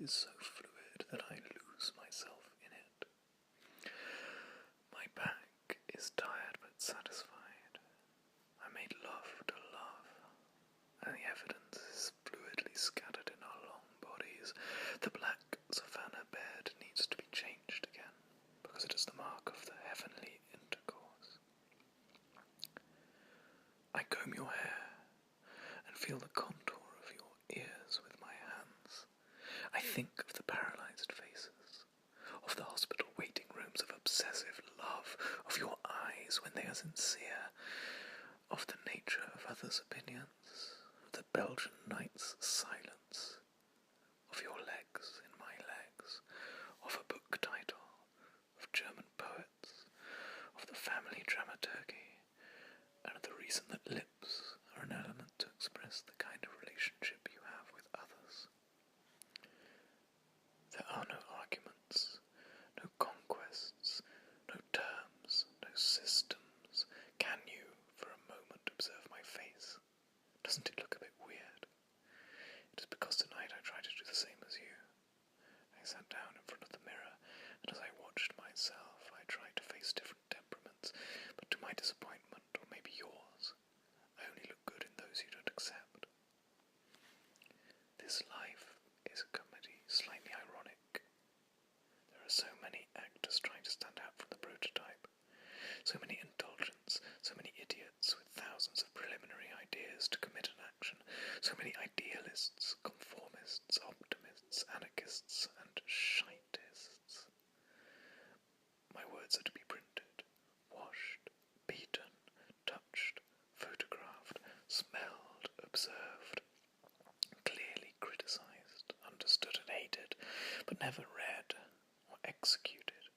is so fluid that I lose myself in it. My back is tired but satisfied. I made love to love, and the evidence is fluidly scattered in our long bodies. The black Savannah bed needs to be changed again, because it is the mark of the heavenly intercourse. I comb your hair and feel the contour of your ears with my hands. I think of the paralysed faces, of the hospital waiting rooms of obsessive love, of your eyes when they are sincere, of the nature of others' opinions, of the Belgian night's silence, of your legs in my legs, of a book title, of German poets, of the family dramaturgy, and of the reason that lips are an element to express the kind of relationship you have with others. There are no arguments, no conquests, no terms, no systems. Can you, for a moment, observe my face? Doesn't it look a bit weird? It is because tonight I tried to do the same as you. I sat down in front of the mirror, and as I watched myself, I tried to face different temperaments, but to my disappointment, or maybe yours, I only look good in those you don't accept. This life is a comedy, slightly ironic. There are so many actors trying to stand out from the prototype, so many indulgents, so many idiots with thousands of preliminary ideas to commit an action, so many idealists, conformists, optimists, anarchists, and shitists. My words are to be printed, washed, beaten, touched, photographed, smelled, observed, clearly criticised, understood and hated, but never read or executed.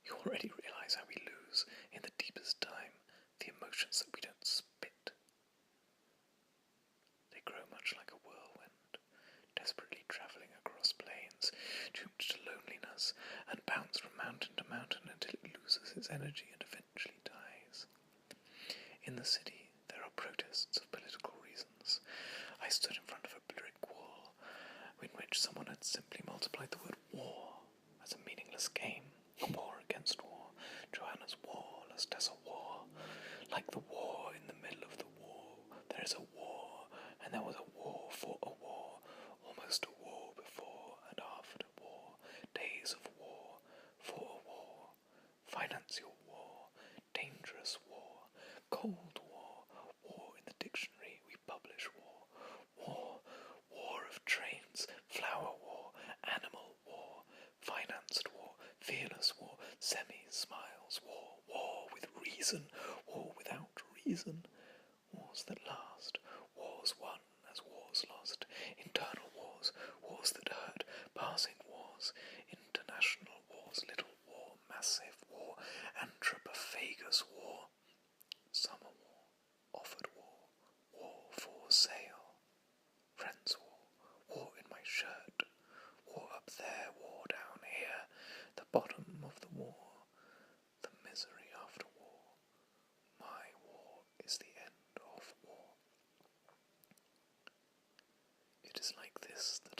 You already realise how we lose, in the deepest time, the emotions that we don't spit. They grow much like a whirlwind, desperately travelling across plains, doomed to loneliness, and bounce from mountain to mountain until it loses its energy and eventually dies. In the city, there are protests of political reasons. I stood in front of a brick wall, in which someone had simply multiplied the word war as a meaningless game. War against war, Joanna's war, Lustessa war. Like the war in the middle of the war, there is a war, and there was a war for a war, almost a war before and after war, days of war, for a war, financial war, dangerous war, cold war, war in the dictionary we publish war, war of trains, flower war, animal war, financed war, fearless war, semi-smiles war, war with reason, war without reason, wars that last, wars won as wars lost, internal wars, wars that hurt, passing wars, international wars, little war, massive war, anthropophagus war, summer war, offered war, war for sale, friends war, war in my shirt, war up there, war down here, the bottom of the war, the misery after war. My war is the end of war. It is like this that